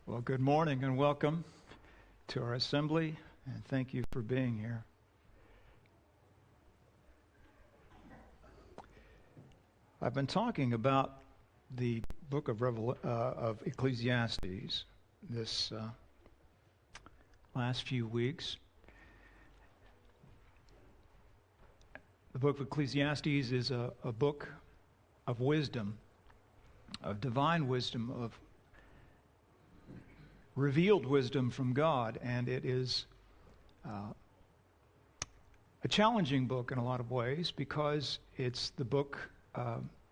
Well, good morning and welcome to our assembly, and thank you for being here. I've been talking about the book of Ecclesiastes this last few weeks. The book of Ecclesiastes is a book of wisdom, of divine wisdom, of revealed wisdom from God, and it is a challenging book in a lot of ways because it's the book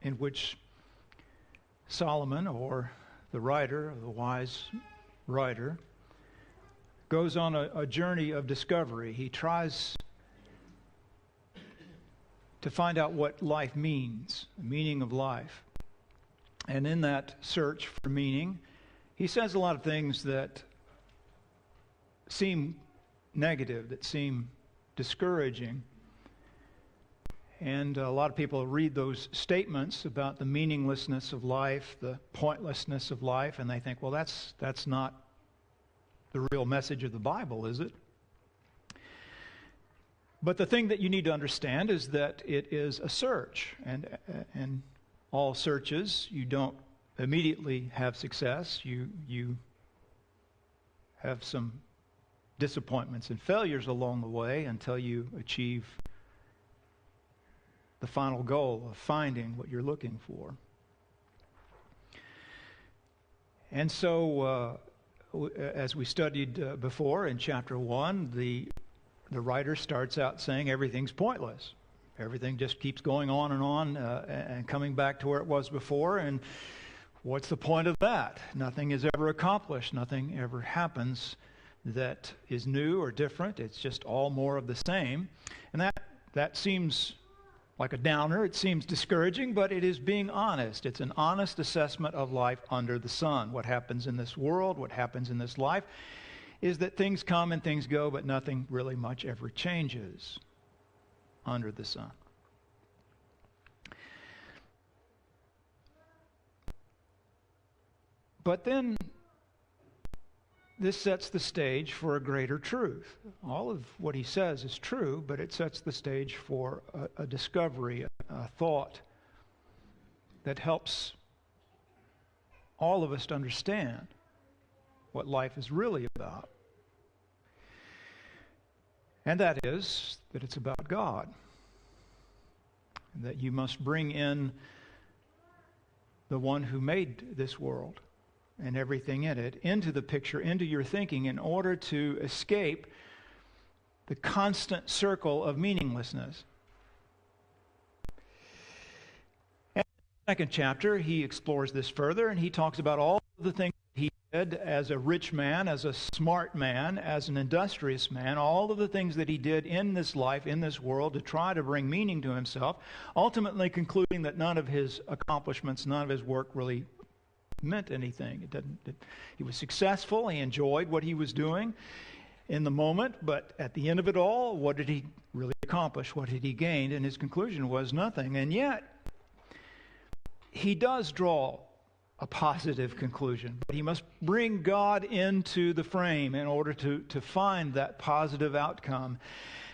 in which Solomon, or the writer, the wise writer, goes on a journey of discovery. He tries to find out what life means, the meaning of life. And in that search for meaning, he says a lot of things that seem negative, that seem discouraging. And a lot of people read those statements about the meaninglessness of life, the pointlessness of life, and they think, well, that's not the real message of the Bible, is it? But the thing that you need to understand is that it is a search, and all searches, you don't immediately have success. You have some disappointments and failures along the way until you achieve the final goal of finding what you're looking for. And so, as we studied before in chapter 1, the writer starts out saying everything's pointless. Everything just keeps going on and coming back to where it was before, and what's the point of that? Nothing is ever accomplished. Nothing ever happens that is new or different. It's just all more of the same. And that seems like a downer. It seems discouraging, but it is being honest. It's an honest assessment of life under the sun. What happens in this world, what happens in this life, is that things come and things go, but nothing really much ever changes under the sun. But then this sets the stage for a greater truth. All of what he says is true, but it sets the stage for a discovery, a thought that helps all of us to understand what life is really about. And that is that it's about God. And that you must bring in the one who made this world and everything in it into the picture, into your thinking, in order to escape the constant circle of meaninglessness. And in the second chapter, he explores this further, and he talks about all of the things he did as a rich man, as a smart man, as an industrious man, all of the things that he did in this life, in this world, to try to bring meaning to himself, ultimately concluding that none of his accomplishments, none of his work really meant anything. He was successful. He enjoyed what he was doing in the moment, but at the end of it all, what did he really accomplish? What had he gained? And his conclusion was nothing. And yet, he does draw a positive conclusion, but he must bring God into the frame in order to find that positive outcome.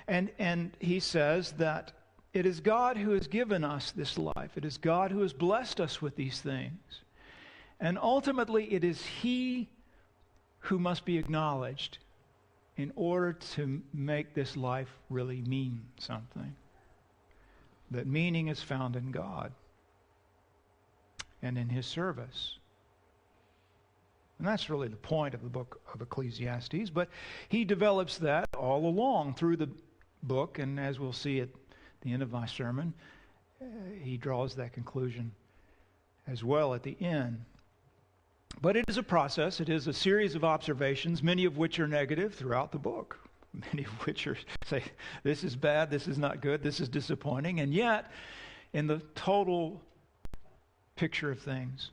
And he says that it is God who has given us this life. It is God who has blessed us with these things. And ultimately, it is He who must be acknowledged in order to make this life really mean something. That meaning is found in God and in His service. And that's really the point of the book of Ecclesiastes. But he develops that all along through the book, and as we'll see at the end of my sermon, he draws that conclusion as well at the end. But it is a process. It is a series of observations, many of which are negative throughout the book. Many of which are, say, this is bad, this is not good, this is disappointing. And yet, in the total picture of things,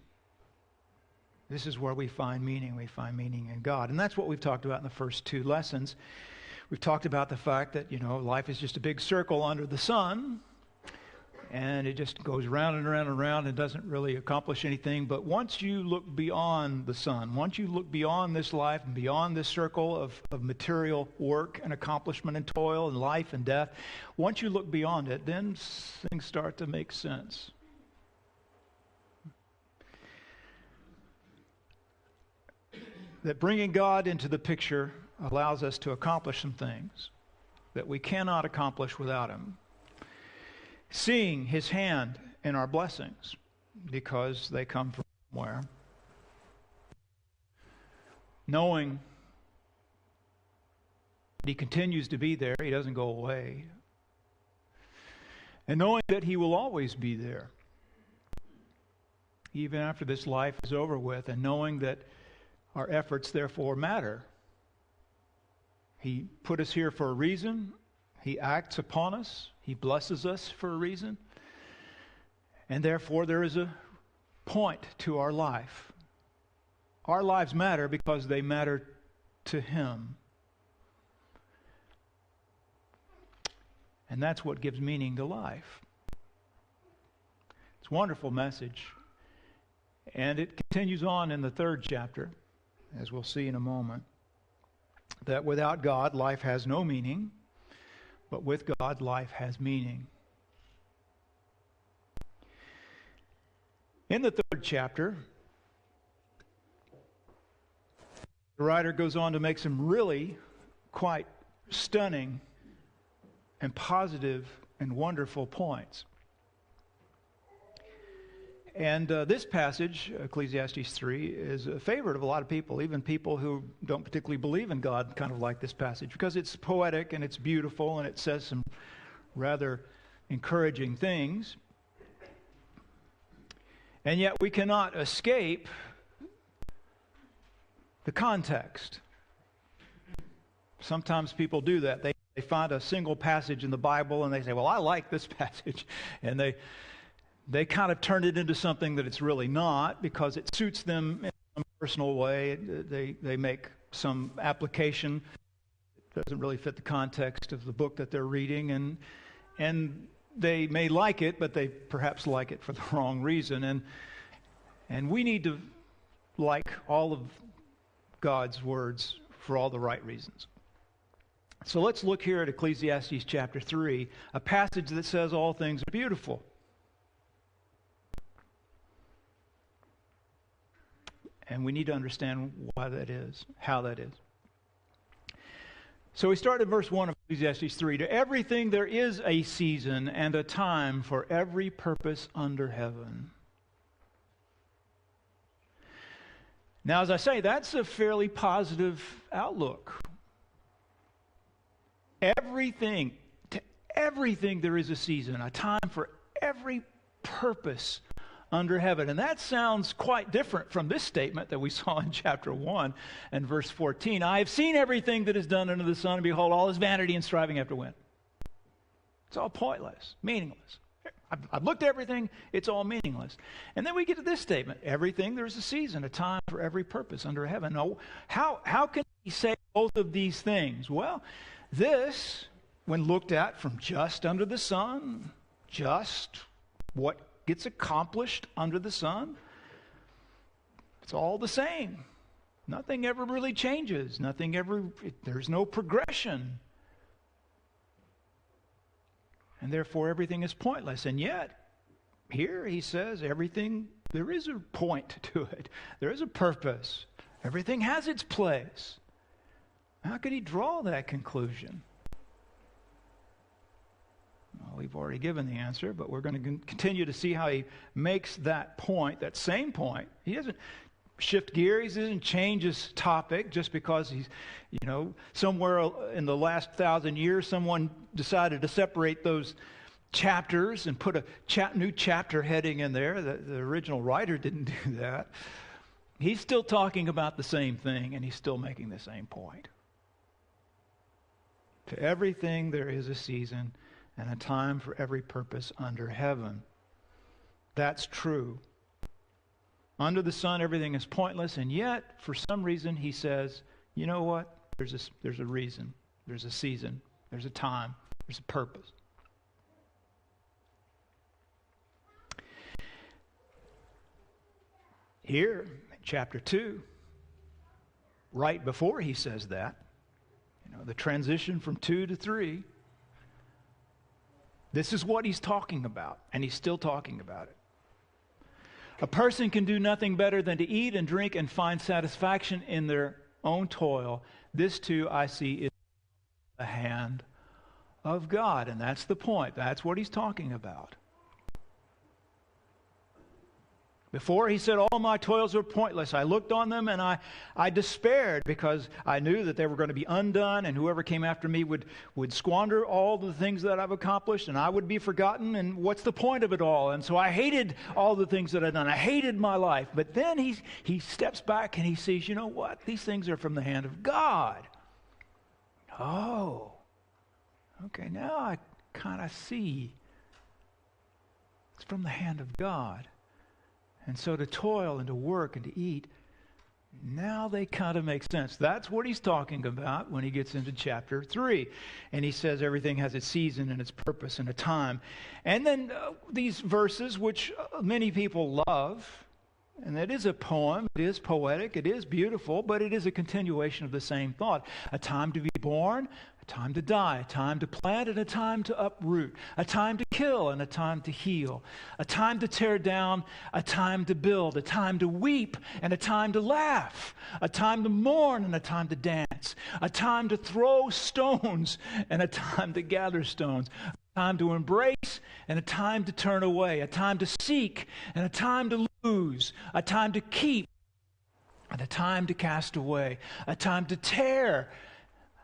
this is where we find meaning. We find meaning in God. And that's what we've talked about in the first two lessons. We've talked about the fact that, life is just a big circle under the sun. and it just goes round and around and around and doesn't really accomplish anything. But once you look beyond the sun, once you look beyond this life and beyond this circle of material work and accomplishment and toil and life and death, once you look beyond it, then things start to make sense. That bringing God into the picture allows us to accomplish some things that we cannot accomplish without Him. Seeing His hand in our blessings because they come from somewhere. Knowing that He continues to be there, He doesn't go away. And knowing that He will always be there, even after this life is over with, and knowing that our efforts therefore matter. He put us here for a reason. He acts upon us. He blesses us for a reason. And therefore there is a point to our life. Our lives matter because they matter to Him. And that's what gives meaning to life. It's a wonderful message. And it continues on in the 3rd chapter, as we'll see in a moment, that without God, life has no meaning, but with God, life has meaning. In the 3rd chapter, the writer goes on to make some really quite stunning and positive and wonderful points. And this passage, Ecclesiastes 3, is a favorite of a lot of people, even people who don't particularly believe in God kind of like this passage, because it's poetic and it's beautiful and it says some rather encouraging things. And yet we cannot escape the context. Sometimes people do that. They find a single passage in the Bible and they say, well, I like this passage. And they kind of turn it into something that it's really not because it suits them in some personal way. They make some application that doesn't really fit the context of the book that they're reading, and they may like it, but they perhaps like it for the wrong reason. And we need to like all of God's words for all the right reasons. So let's look here at Ecclesiastes chapter 3, a passage that says all things are beautiful. And we need to understand why that is, how that is. So we start in verse 1 of Ecclesiastes 3. To everything there is a season and a time for every purpose under heaven. Now, as I say, that's a fairly positive outlook. To everything there is a season, a time for every purpose under heaven. And that sounds quite different from this statement that we saw in chapter 1 and verse 14. I have seen everything that is done under the sun, and behold, all is vanity and striving after wind. It's all pointless, meaningless. I've looked at everything, it's all meaningless. And then we get to this statement, everything, there's a season, a time for every purpose under heaven. Now, how can he say both of these things? Well, this, when looked at from just under the sun, just what gets accomplished under the sun, it's all the same. Nothing ever really changes. There's no progression. And therefore everything is pointless. And yet, here he says everything, there is a point to it. There is a purpose. Everything has its place. How could he draw that conclusion? Well, we've already given the answer, but we're going to continue to see how he makes that point, that same point. He doesn't shift gears, he doesn't change his topic just because he's, somewhere in the last 1,000 years, someone decided to separate those chapters and put a new chapter heading in there. The original writer didn't do that. He's still talking about the same thing, and he's still making the same point. To everything there is a season and a time for every purpose under heaven. That's true. Under the sun, everything is pointless, and yet, for some reason, he says, you know what? There's a reason. There's a season. There's a time. There's a purpose. Here, in chapter 2, right before he says that, the transition from 2 to 3, this is what he's talking about, and he's still talking about it. A person can do nothing better than to eat and drink and find satisfaction in their own toil. This too, I see, is the hand of God. And that's the point. That's what he's talking about. Before he said, all my toils are pointless. I looked on them and I despaired because I knew that they were going to be undone, and whoever came after me would squander all the things that I've accomplished, and I would be forgotten, and what's the point of it all? And so I hated all the things that I'd done. I hated my life. But then he steps back and he sees, you know what? These things are from the hand of God. Oh, okay, now I kind of see. It's from the hand of God. And so to toil and to work and to eat, now they kind of make sense. That's what he's talking about when he gets into chapter 3. And he says everything has its season and its purpose and a time. And then these verses, which many people love, and it is a poem, it is poetic, it is beautiful, but it is a continuation of the same thought. A time to be born, a time to die, a time to plant and a time to uproot, a time to kill and a time to heal, a time to tear down, a time to build, a time to weep and a time to laugh, a time to mourn and a time to dance, a time to throw stones and a time to gather stones, a time to embrace and a time to turn away, a time to seek and a time to lose, a time to keep and a time to cast away, a time to tear,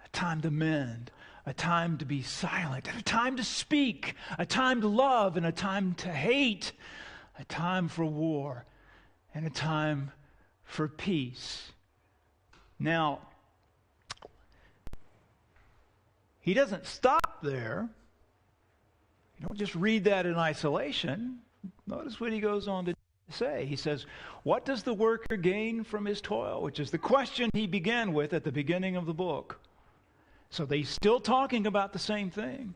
a time to mend, a time to be silent, and a time to speak, a time to love and a time to hate, a time for war and a time for peace. Now, he doesn't stop there. You don't just read that in isolation. Notice what he goes on to say. He says, what does the worker gain from his toil? Which is the question he began with at the beginning of the book. So he's still talking about the same thing.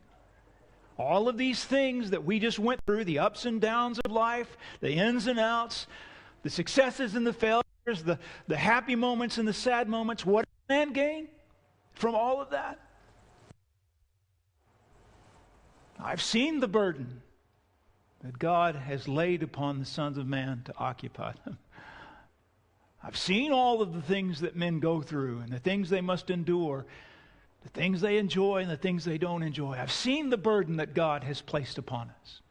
All of these things that we just went through, the ups and downs of life, the ins and outs, the successes and the failures, the happy moments and the sad moments, what does man gain from all of that? I've seen the burden that God has laid upon the sons of man to occupy them. I've seen all of the things that men go through and the things they must endure, the things they enjoy and the things they don't enjoy. I've seen the burden that God has placed upon us.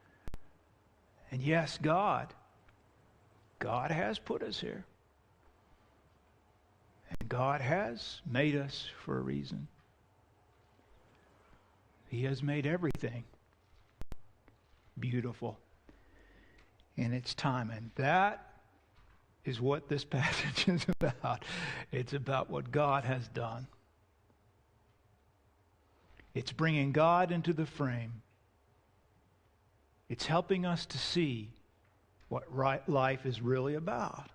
And yes, God has put us here. And God has made us for a reason. He has made everything beautiful in its time. And that is what this passage is about. It's about what God has done. It's bringing God into the frame. It's helping us to see what life is really about.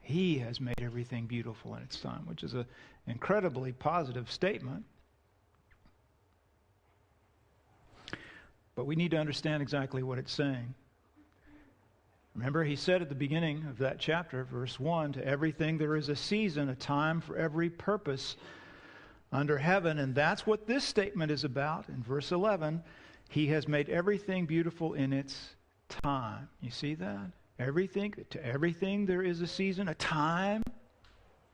He has made everything beautiful in its time, which is an incredibly positive statement. But we need to understand exactly what it's saying. Remember, he said at the beginning of that chapter, verse 1, to everything there is a season, a time for every purpose under heaven. And that's what this statement is about. In verse 11, he has made everything beautiful in its time. You see that? To everything there is a season, a time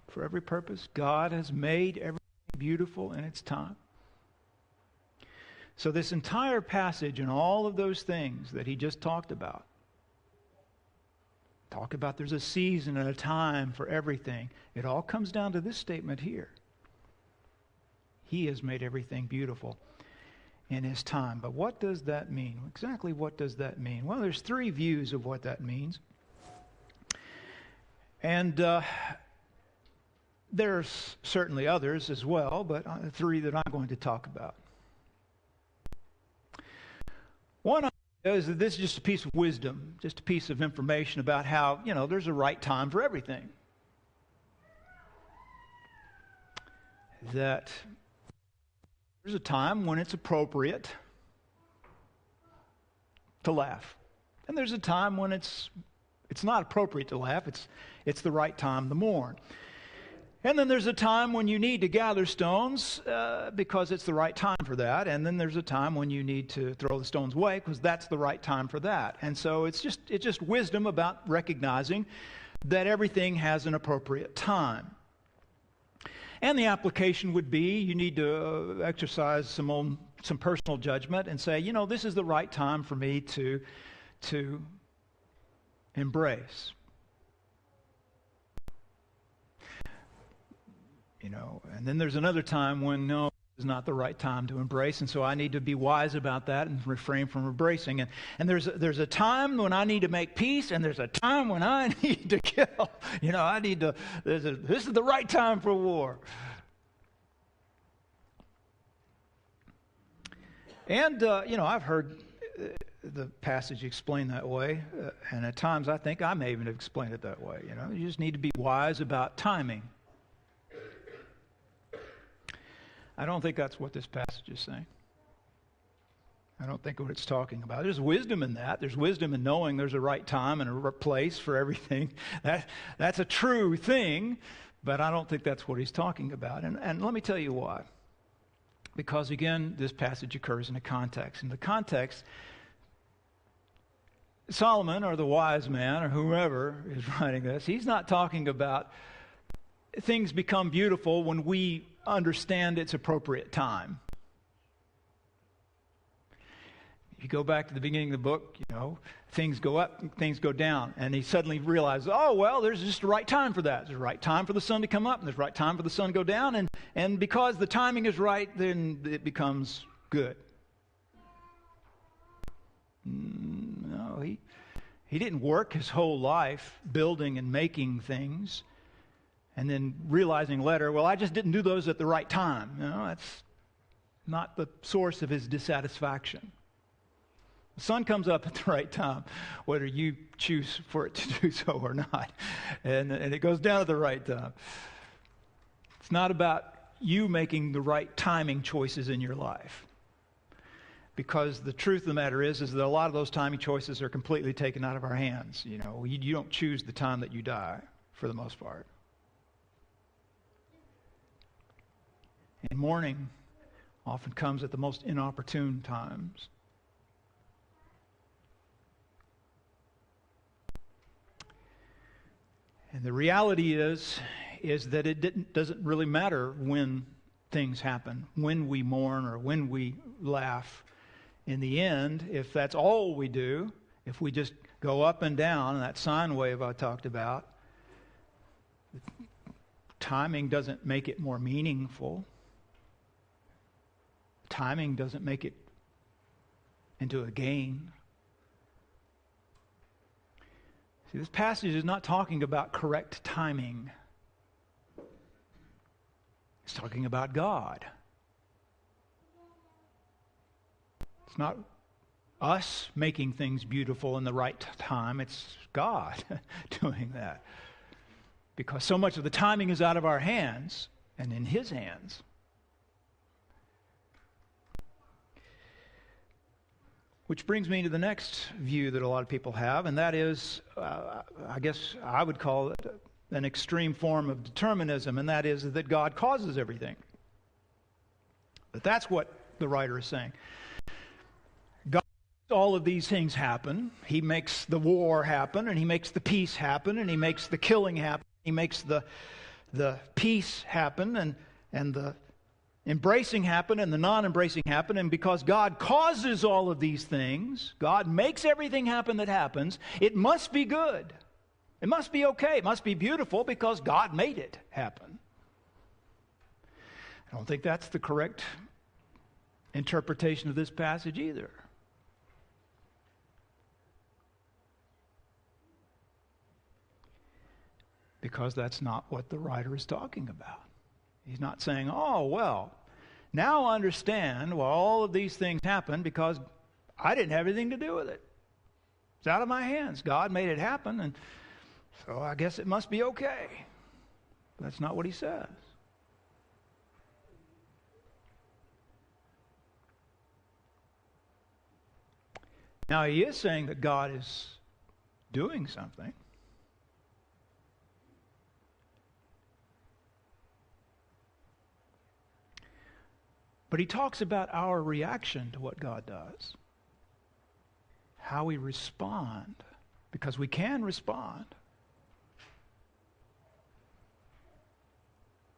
for every purpose. God has made everything beautiful in its time. So this entire passage and all of those things that he just talked about there's a season and a time for everything. It all comes down to this statement here. He has made everything beautiful in his time. But what does that mean? Exactly what does that mean? Well, there's three views of what that means. And there's certainly others as well, but three that I'm going to talk about. One idea is that this is just a piece of wisdom, just a piece of information about how, there's a right time for everything. That there's a time when it's appropriate to laugh. And there's a time when it's It's not appropriate to laugh. It's the right time to mourn. And then there's a time when you need to gather stones because it's the right time for that. And then there's a time when you need to throw the stones away because that's the right time for that. And so it's just wisdom about recognizing that everything has an appropriate time. And the application would be you need to exercise some personal judgment and say, this is the right time for me to embrace. And then there's another time when, no, it's not the right time to embrace, and so I need to be wise about that and refrain from embracing. And there's a time when I need to make peace, and there's a time when I need to kill. This is the right time for war. And, I've heard the passage explained that way, and at times I think I may even have explained it that way. You just need to be wise about timing. I don't think that's what this passage is saying. I don't think what it's talking about. There's wisdom in that. There's wisdom in knowing there's a right time and a right place for everything. That's a true thing, but I don't think that's what he's talking about. And let me tell you why. Because, again, this passage occurs in a context. In the context, Solomon, or the wise man, or whoever is writing this, he's not talking about things become beautiful when we understand its appropriate time. You go back to the beginning of the book, things go up, things go down, and he suddenly realizes, there's just the right time for that. There's a right time for the sun to come up, and there's a right time for the sun to go down, and because the timing is right, then it becomes good. No, he didn't work his whole life building and making things, and then realizing later, I just didn't do those at the right time. That's not the source of his dissatisfaction. The sun comes up at the right time, whether you choose for it to do so or not. And it goes down at the right time. It's not about you making the right timing choices in your life. Because the truth of the matter is that a lot of those timing choices are completely taken out of our hands. You don't choose the time that you die, for the most part. And mourning often comes at the most inopportune times. And the reality is that it doesn't really matter when things happen, when we mourn or when we laugh. In the end, if that's all we do, if we just go up and down, that sine wave I talked about, timing doesn't make it more meaningful. Timing doesn't make it into a gain. See, this passage is not talking about correct timing. It's talking about God. It's not us making things beautiful in the right time. It's God doing that. Because so much of the timing is out of our hands and in His hands. Which brings me to the next view that a lot of people have, and that is, I guess I would call it an extreme form of determinism, and that is that God causes everything. But that's what the writer is saying. God makes all of these things happen. He makes the war happen, and He makes the peace happen, and He makes the killing happen. He makes the peace happen, and the embracing happen and the non-embracing happen. And because God causes all of these things, God makes everything happen that happens, it must be good. It must be okay. It must be beautiful because God made it happen. I don't think that's the correct interpretation of this passage either. Because that's not what the writer is talking about. He's not saying, now I understand why all of these things happen because I didn't have anything to do with it. It's out of my hands. God made it happen, and so I guess it must be okay. That's not what he says. Now, he is saying that God is doing something. But he talks about our reaction to what God does. How we respond. Because we can respond.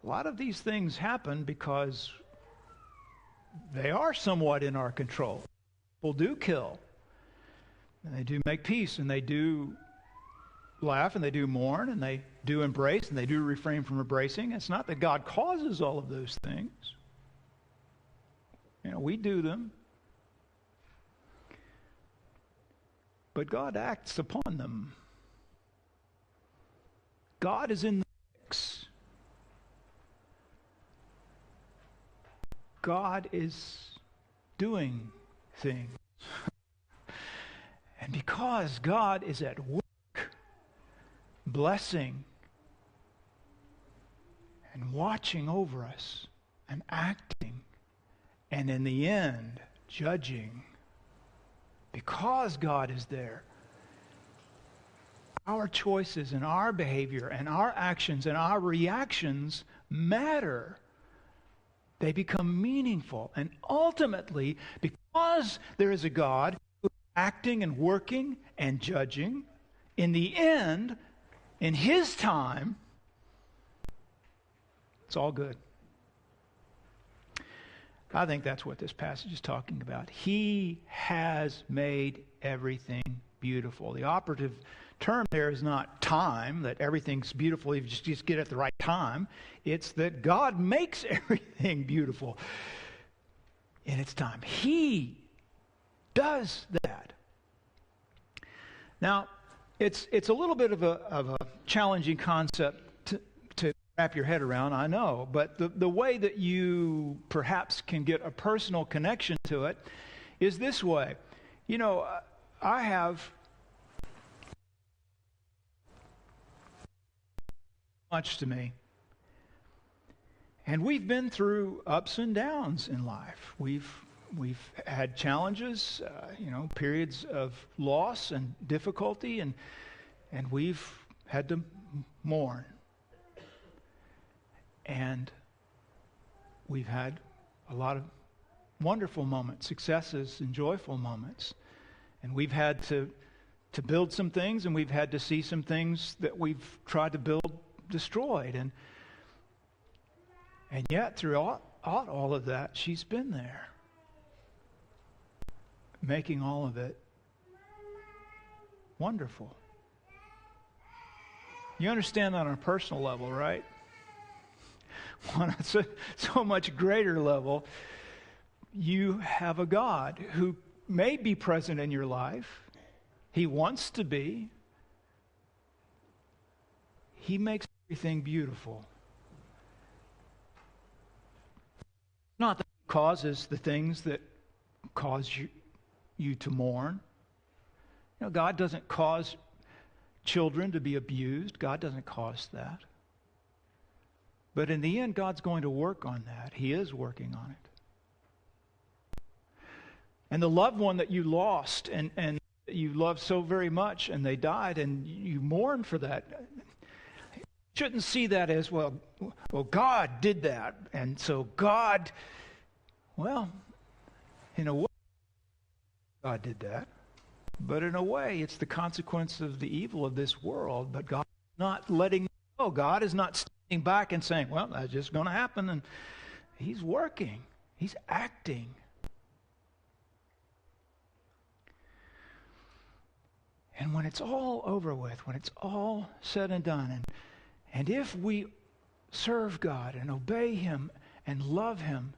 A lot of these things happen because they are somewhat in our control. People do kill. And they do make peace. And they do laugh. And they do mourn. And they do embrace. And they do refrain from embracing. It's not that God causes all of those things. We do them. But God acts upon them. God is in the mix. God is doing things. And because God is at work, blessing, and watching over us, and acting, and in the end, judging, because God is there, our choices and our behavior and our actions and our reactions matter. They become meaningful. And ultimately, because there is a God who is acting and working and judging, in the end, in His time, it's all good. I think that's what this passage is talking about. He has made everything beautiful. The operative term there is not time, that everything's beautiful if you just get it at the right time. It's that God makes everything beautiful in its time. He does that. Now, it's a little bit of a challenging concept to wrap your head around, I know, but the way that you perhaps can get a personal connection to it is this way. I have much to me, and we've been through ups and downs in life. We've had challenges, periods of loss and difficulty, and we've had to mourn. And we've had a lot of wonderful moments, successes and joyful moments. And we've had to build some things, and we've had to see some things that we've tried to build destroyed. And yet, throughout all of that, she's been there, making all of it wonderful. You understand that on a personal level, right? On a so much greater level, you have a God who may be present in your life. He wants to be. He makes everything beautiful. Not that He causes the things that cause you to mourn. God doesn't cause children to be abused. God doesn't cause that. But in the end, God's going to work on that. He is working on it. And the loved one that you lost and you loved so very much and they died and you mourn for that, you shouldn't see that as, well, God did that. And so God, in a way, God did that. But in a way, it's the consequence of the evil of this world. But God is not letting go. God is not standing back and saying, well, that's just going to happen. And He's working. He's acting. And when it's all over with, when it's all said and done, and if we serve God and obey Him and love Him,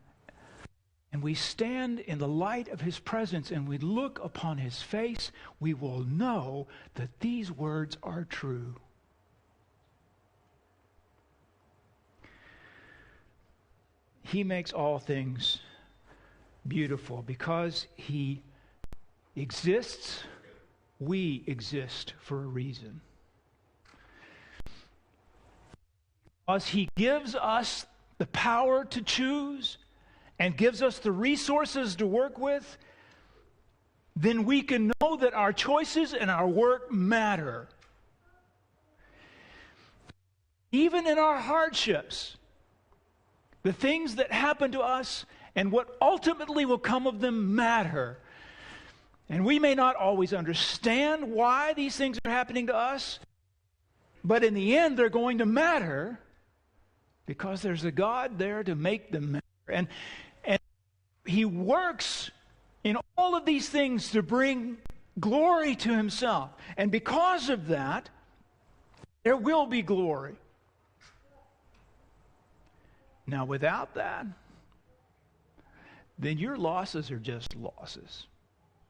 and we stand in the light of His presence and we look upon His face, we will know that these words are true. He makes all things beautiful. Because He exists, we exist for a reason. Because He gives us the power to choose and gives us the resources to work with, then we can know that our choices and our work matter. Even in our hardships, the things that happen to us and what ultimately will come of them matter. And we may not always understand why these things are happening to us, but in the end they're going to matter because there's a God there to make them matter. And He works in all of these things to bring glory to Himself. And because of that, there will be glory. Now, without that, then your losses are just losses.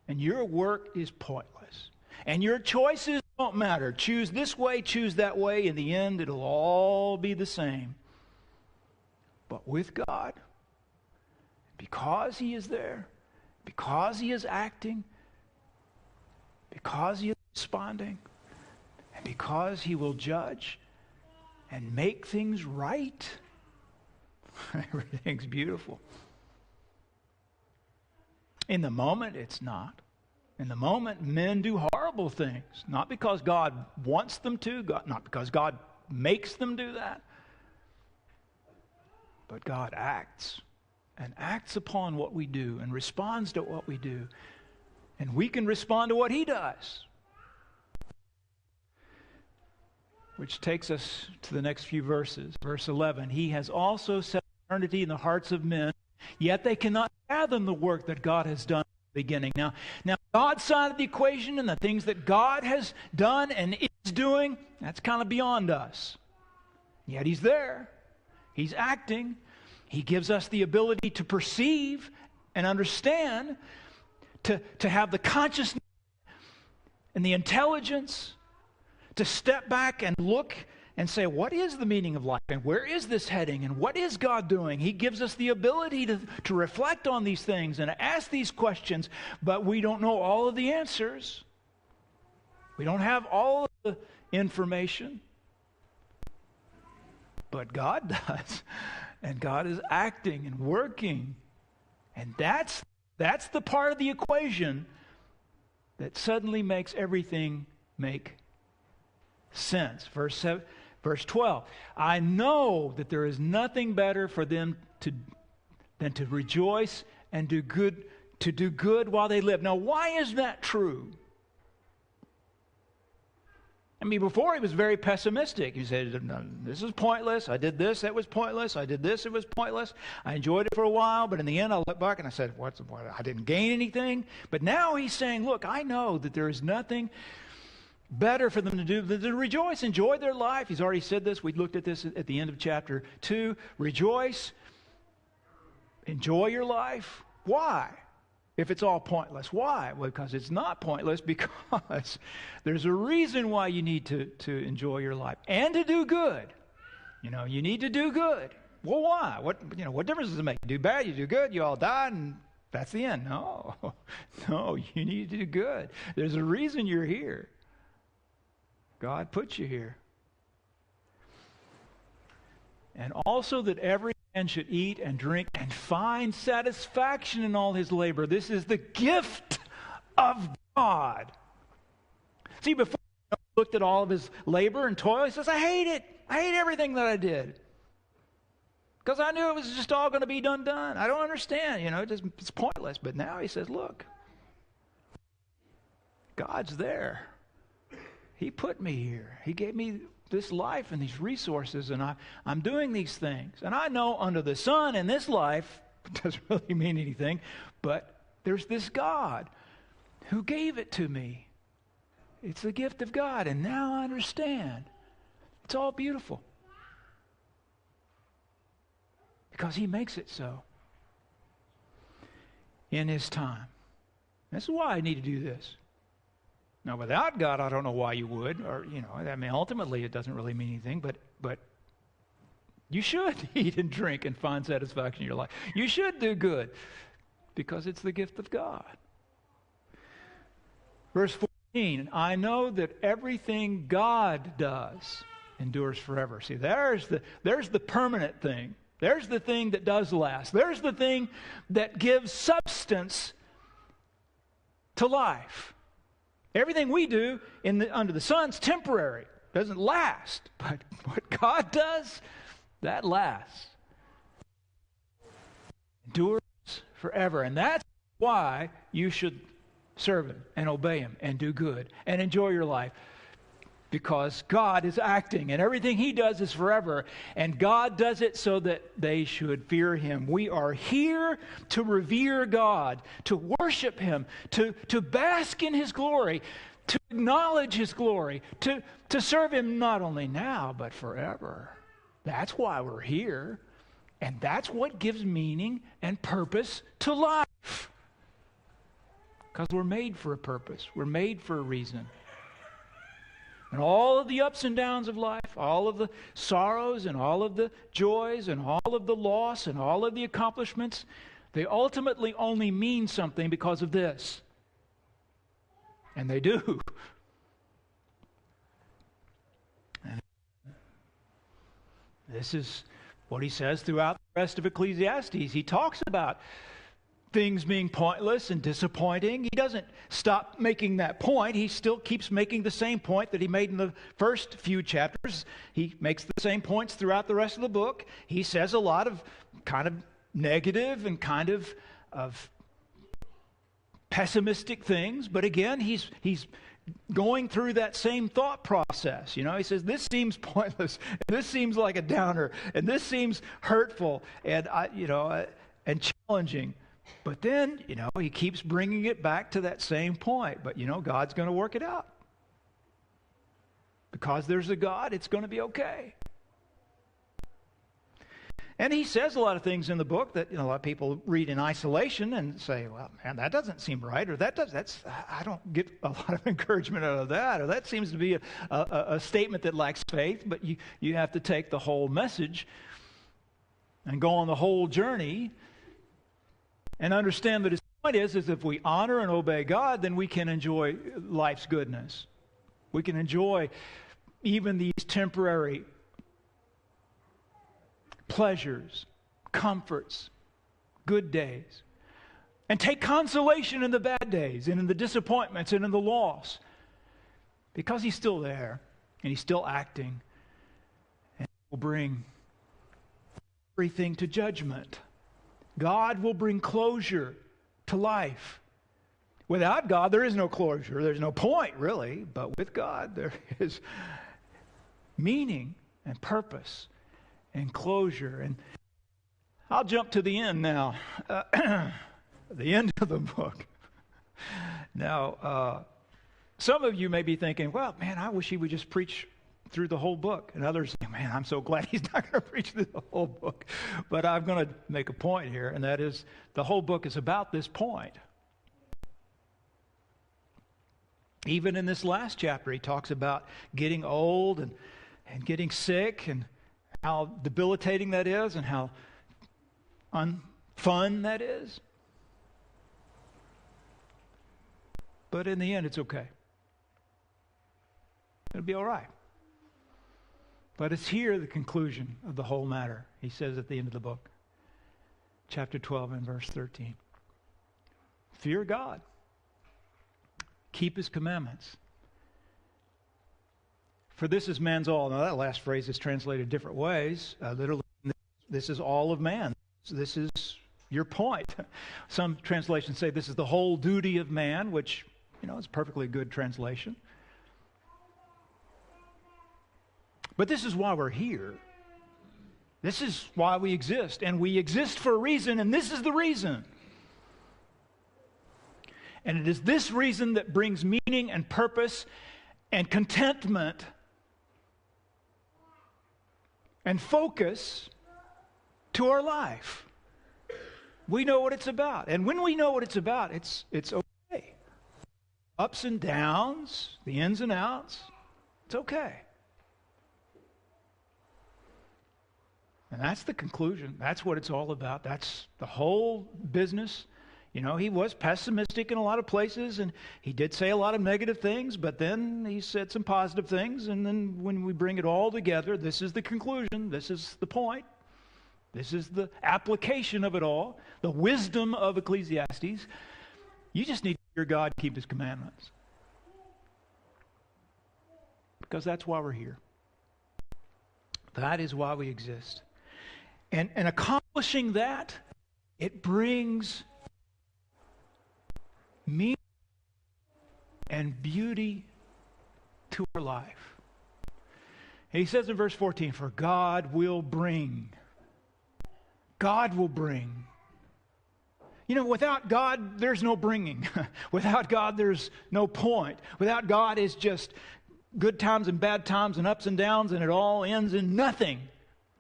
And your work is pointless. And your choices don't matter. Choose this way, choose that way. In the end, it'll all be the same. But with God, because He is there, because He is acting, because He is responding, and because He will judge and make things right, everything's beautiful. In the moment, it's not. In the moment, men do horrible things. Not because God wants them to, not because God makes them do that. But God acts, and acts upon what we do, and responds to what we do. And we can respond to what He does. Which takes us to the next few verses. Verse 11, He has also set eternity in the hearts of men, yet they cannot fathom the work that God has done from the beginning. Now God's side of the equation and the things that God has done and is doing, that's kind of beyond us. Yet He's there. He's acting. He gives us the ability to perceive and understand, to have the consciousness and the intelligence to step back and look and say, what is the meaning of life? And where is this heading? And what is God doing? He gives us the ability to reflect on these things and ask these questions, but we don't know all of the answers. We don't have all of the information. But God does. And God is acting and working. And that's the part of the equation that suddenly makes everything make sense. Verse 12, I know that there is nothing better for them than to rejoice and do good while they live. Now, why is that true? I mean, before he was very pessimistic. He said, no, this is pointless. I did this, that was pointless. I did this, it was pointless. I enjoyed it for a while, but in the end I look back and I said, I didn't gain anything. But now he's saying, look, I know that there is nothing better for them to do than to rejoice, enjoy their life. He's already said this. We looked at this at the end of chapter 2. Rejoice, enjoy your life. Why? If it's all pointless. Why? Well, because it's not pointless, because there's a reason why you need to enjoy your life and to do good. You need to do good. Well, why? What difference does it make? You do bad, you do good, you all die, and that's the end. No, you need to do good. There's a reason you're here. God put you here. And also that every man should eat and drink and find satisfaction in all his labor. This is the gift of God. See, before he looked at all of his labor and toil, he says, I hate it. I hate everything that I did. Because I knew it was just all going to be done. I don't understand, it's pointless. But now he says, look, God's there. He put me here. He gave me this life and these resources, and I'm doing these things. And I know under the sun in this life, it doesn't really mean anything, but there's this God who gave it to me. It's the gift of God, and now I understand. It's all beautiful. Because He makes it so. In His time. This is why I need to do this. Now, without God, I don't know why you would, or, ultimately it doesn't really mean anything, but you should eat and drink and find satisfaction in your life. You should do good, because it's the gift of God. Verse 14, I know that everything God does endures forever. See, there's the permanent thing. There's the thing that does last. There's the thing that gives substance to life. Everything we do under the sun's temporary, doesn't last. But what God does, that lasts. Endures forever. And that's why you should serve Him and obey Him and do good and enjoy your life. Because God is acting and everything He does is forever. And God does it so that they should fear Him. We are here to revere God, to worship Him, to bask in His glory, to acknowledge His glory, to serve Him not only now but forever. That's why we're here. And that's what gives meaning and purpose to life. Because we're made for a purpose. We're made for a reason. And all of the ups and downs of life, all of the sorrows and all of the joys and all of the loss and all of the accomplishments, they ultimately only mean something because of this. And they do. And this is what he says throughout the rest of Ecclesiastes. He talks about things being pointless and disappointing. He doesn't stop making that point. He still keeps making the same point that he made in the first few chapters. He makes the same points throughout the rest of the book. He says a lot of kind of negative and kind of pessimistic things, but again, he's going through that same thought process. You know, he says, this seems pointless, and this seems like a downer, and this seems hurtful, and and challenging. But then, he keeps bringing it back to that same point. But, God's going to work it out. Because there's a God, it's going to be okay. And he says a lot of things in the book that, a lot of people read in isolation and say, well, man, that doesn't seem right, or I don't get a lot of encouragement out of that, or that seems to be a statement that lacks faith. But you have to take the whole message and go on the whole journey and understand that his point is if we honor and obey God, then we can enjoy life's goodness. We can enjoy even these temporary pleasures, comforts, good days, and take consolation in the bad days and in the disappointments and in the loss, because he's still there and he's still acting, and he will bring everything to judgment. God will bring closure to life. Without God, there is no closure. There's no point, really. But with God, there is meaning and purpose and closure. And I'll jump to the end now. The end of the book. Now, some of you may be thinking, well, man, I wish he would just preach through the whole book. And others say, man, I'm so glad he's not going to preach through the whole book. But I'm going to make a point here, and that is the whole book is about this point. Even in this last chapter, he talks about getting old and getting sick and how debilitating that is and how unfun that is. But in the end, it's okay. It'll be all right. But it's here the conclusion of the whole matter. He says at the end of the book, chapter 12 and verse 13. Fear God. Keep His commandments. For this is man's all. Now that last phrase is translated different ways. Literally, this is all of man. This is your point. Some translations say this is the whole duty of man, which, is a perfectly good translation. But this is why we're here. This is why we exist. And we exist for a reason, and this is the reason. And it is this reason that brings meaning and purpose and contentment and focus to our life. We know what it's about. And when we know what it's about, it's okay. Ups and downs, the ins and outs, it's okay. And that's the conclusion. That's what it's all about. That's the whole business. He was pessimistic in a lot of places, and he did say a lot of negative things, but then he said some positive things, and then when we bring it all together, this is the conclusion, this is the point, this is the application of it all, the wisdom of Ecclesiastes. You just need to fear God, keep His commandments. Because that's why we're here. That is why we exist. And accomplishing that, it brings meaning and beauty to our life. And he says in verse 14, for God will bring. God will bring. You know, without God, there's no bringing. Without God, there's no point. Without God, it's just good times and bad times and ups and downs, and it all ends in nothing.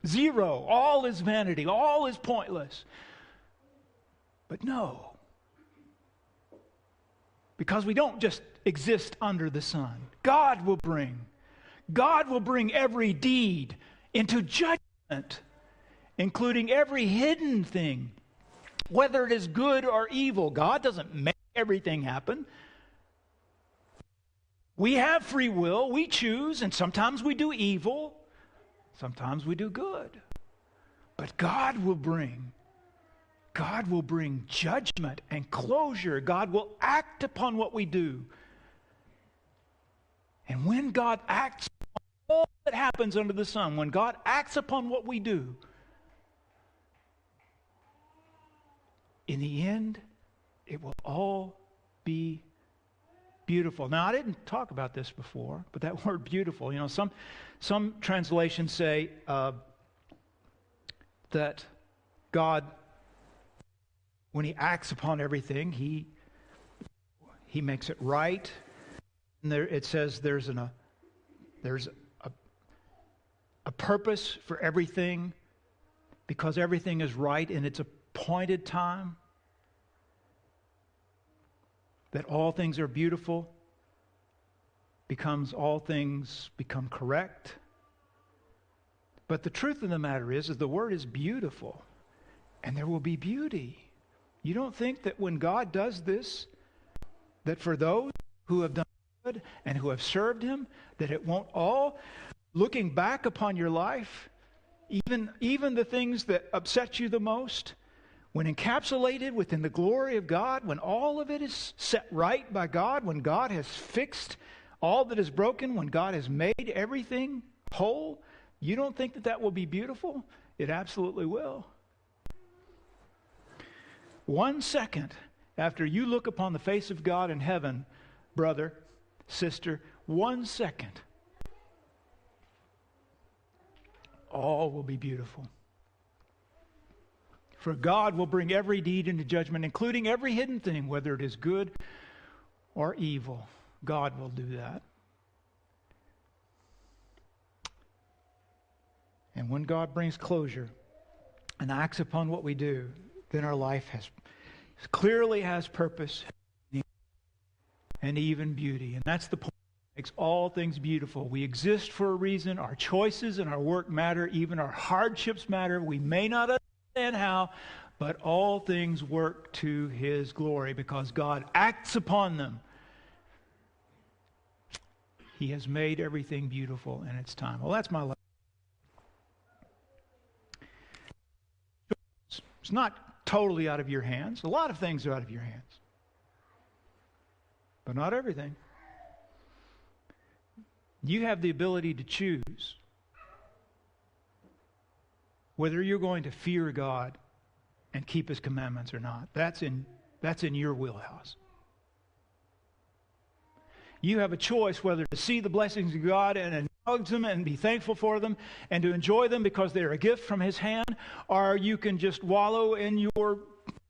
Zero. All is vanity. All is pointless. But no. Because we don't just exist under the sun. God will bring. God will bring every deed into judgment, including every hidden thing, whether it is good or evil. God doesn't make everything happen. We have free will. We choose, and sometimes we do evil. Sometimes we do good. But God will bring judgment and closure. God will act upon what we do. And when God acts upon all that happens under the sun, when God acts upon what we do, in the end, it will all be beautiful. Now, I didn't talk about this before, but that word beautiful, you know, some translations say that God, when He acts upon everything, He makes it right. And there it says there's a purpose for everything, because everything is right in its appointed time. That all things are beautiful, all things become correct. But the truth of the matter is the word is beautiful, and there will be beauty. You don't think that when God does this, that for those who have done good and who have served Him, that it won't all, looking back upon your life, even the things that upset you the most, when encapsulated within the glory of God, when all of it is set right by God, when God has fixed all that is broken, when God has made everything whole, you don't think that that will be beautiful? It absolutely will. 1 second after you look upon the face of God in heaven, brother, sister, 1 second, all will be beautiful. For God will bring every deed into judgment, including every hidden thing, whether it is good or evil. God will do that. And when God brings closure and acts upon what we do, then our life clearly has purpose and even beauty. And that's the point. It makes all things beautiful. We exist for a reason. Our choices and our work matter. Even our hardships matter. We may not understand how, but all things work to His glory because God acts upon them. He has made everything beautiful in its time. Well, that's my life. It's not totally out of your hands. A lot of things are out of your hands. But not everything. You have the ability to choose whether you're going to fear God and keep His commandments or not. That's in your wheelhouse. You have a choice whether to see the blessings of God and acknowledge them and be thankful for them and to enjoy them because they're a gift from His hand, or you can just wallow in your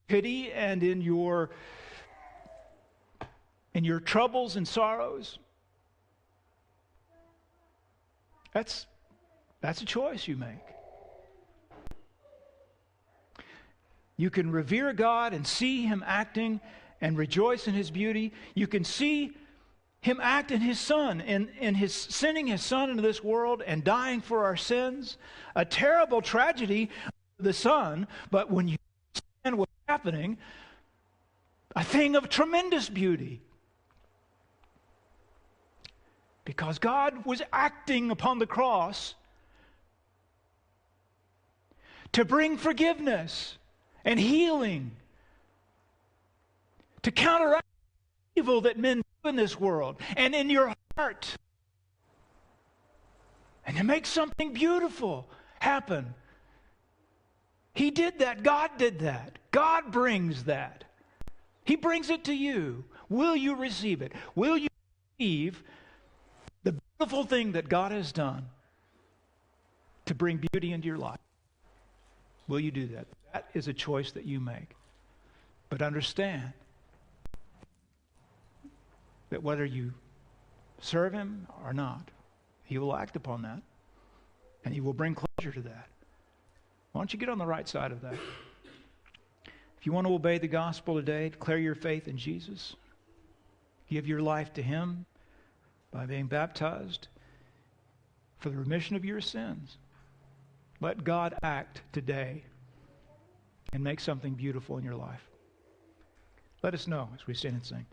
pity and in your troubles and sorrows. That's a choice you make. You can revere God and see Him acting and rejoice in His beauty. You can see Him act in His Son, in His sending His Son into this world and dying for our sins. A terrible tragedy of the Son, but when you understand what's happening, a thing of tremendous beauty. Because God was acting upon the cross to bring forgiveness and healing, to counteract evil that men do in this world and in your heart. And to make something beautiful happen. He did that. God did that. God brings that. He brings it to you. Will you receive it? Will you receive the beautiful thing that God has done to bring beauty into your life? Will you do that? That is a choice that you make. But understand that whether you serve Him or not, He will act upon that. And He will bring closure to that. Why don't you get on the right side of that? If you want to obey the gospel today, declare your faith in Jesus. Give your life to Him by being baptized for the remission of your sins. Let God act today and make something beautiful in your life. Let us know as we stand and sing.